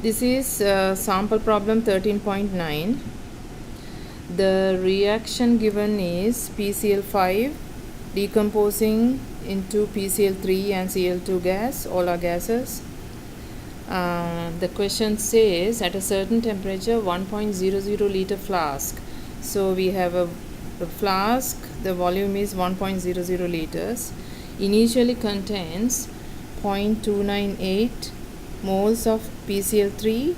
This is sample problem 13.9. The reaction given is PCl5 decomposing into PCl3 and Cl2 gas, all are gases. The question says at a certain temperature 1.00 liter flask. So we have a flask, the volume is 1.00 liters, initially contains 0.298 moles of PCl3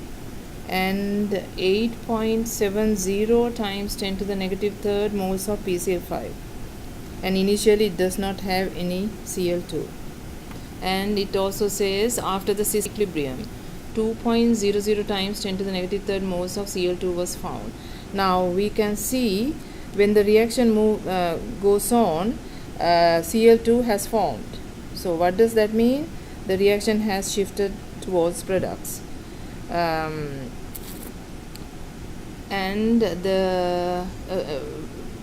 and 8.70 times 10 to the negative third moles of PCl5, and initially it does not have any Cl2. And it also says after the equilibrium 2.00 times 10 to the negative third moles of Cl2 was found. Now we can see when the reaction goes on, Cl2 has formed. So what does that mean? The reaction has shifted towards products. And the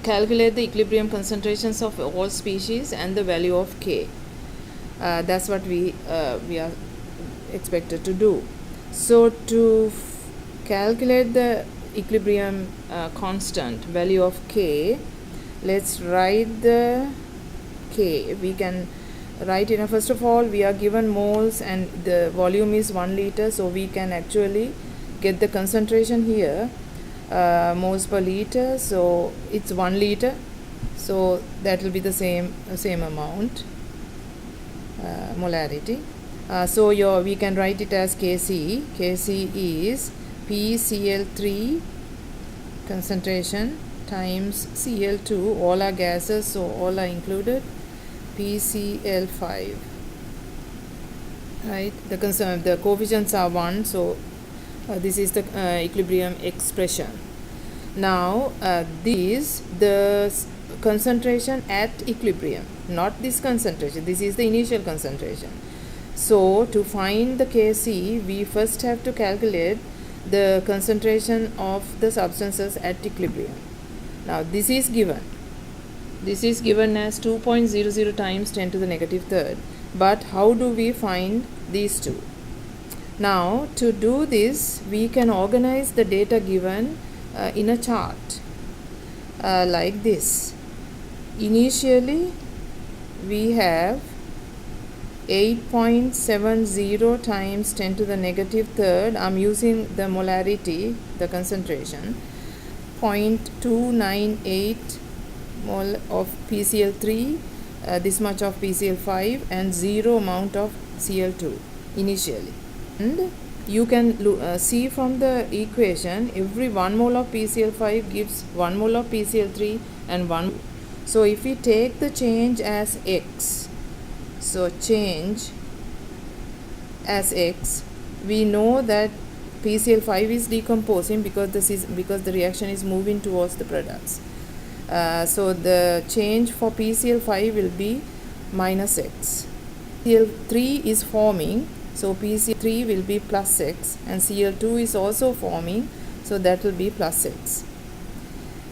calculate the equilibrium concentrations of all species and the value of K. That's what we are expected to do. So to calculate the equilibrium constant value of K, let's write the K. We can write it. First of all, we are given moles and the volume is 1 liter, so we can actually get the concentration here, moles per liter. So it's 1 liter, so that will be the same amount, molarity. So we can write it as Kc. Kc is PCl3 concentration times Cl2, all are gases, so all are included, PCl5, right? The coefficients are 1, so this is the equilibrium expression. Now this the concentration at equilibrium, not this concentration, this is the initial concentration. So to find the Kc, we first have to calculate the concentration of the substances at equilibrium. Now this is given as 2.00 times 10 to the negative third. But how do we find these two? Now to do this, we can organize the data given in a chart like this. Initially we have 8.70 times 10 to the negative third. I'm using the molarity, the concentration, 0.298 mole of PCl3, this much of PCl5, and 0 amount of Cl2 initially. And you can see from the equation, every 1 mole of PCl5 gives 1 mole of PCl3 and 1. So if we take the change as x, so change as x, we know that PCl5 is decomposing because the reaction is moving towards the products. So the change for PCl5 will be minus x. PCl3 is forming, so PCl3 will be plus x, and Cl2 is also forming, so that will be plus x.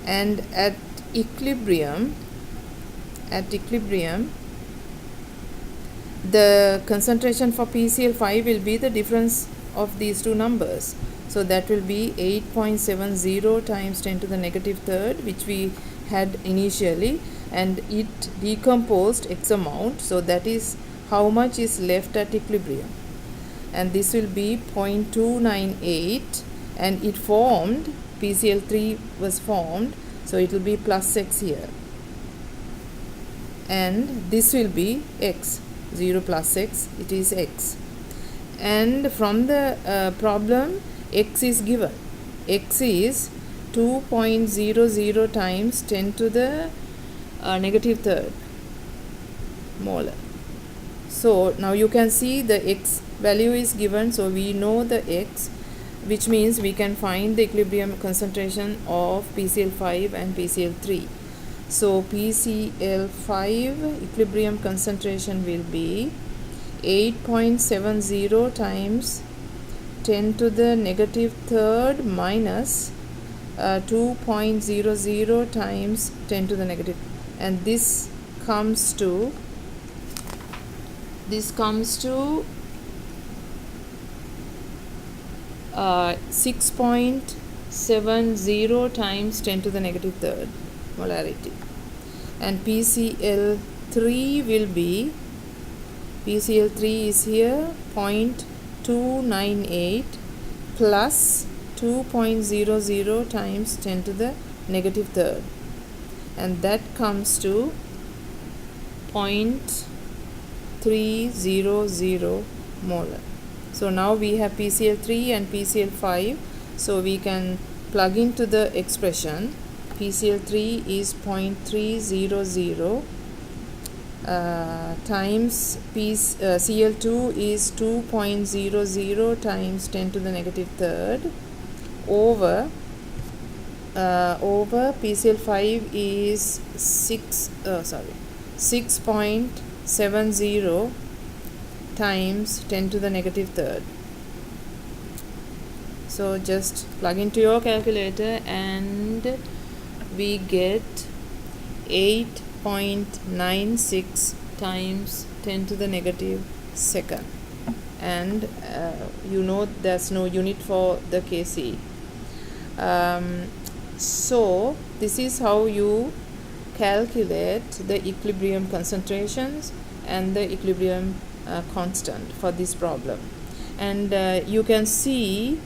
And at equilibrium, the concentration for PCl5 will be the difference of these two numbers. So that will be 8.70 times 10 to the negative third, which we had initially, and it decomposed x amount, so that is how much is left at equilibrium, and this will be 0.298, and it formed, PCl3 was formed, so it will be plus x here, and this will be x, 0 plus x, it is x. And from the problem, x is given. X is 2.00 times 10 to the negative third molar. So now you can see the x value is given, so we know the x, which means we can find the equilibrium concentration of PCl5 and PCl3. So PCl5 equilibrium concentration will be 8.70 times 10 to the negative third minus 2.00 times 10 to the negative, and this comes to 0.298 6.70 times 10 to the negative third molarity. And PCl3 will be, PCl3 is here 0.298 plus 2.00 times 10 to the negative third, and that comes to 0.300 molar. So now we have PCl3 and PCl5, so we can plug into the expression. PCl3 is 0.300 times Cl2 is 2.00 times 10 to the negative third over PCl5 is 6.70 times 10 to the negative third. So just plug into your calculator and we get 8.96 times 10 to the negative second, and you know there's no unit for the Kc. So this is how you calculate the equilibrium concentrations and the equilibrium constant for this problem. And you can see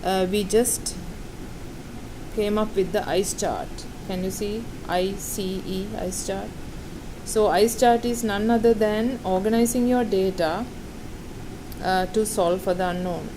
we just came up with the ICE chart. Can you see ICE, ICE chart? So ICE chart is none other than organizing your data to solve for the unknown.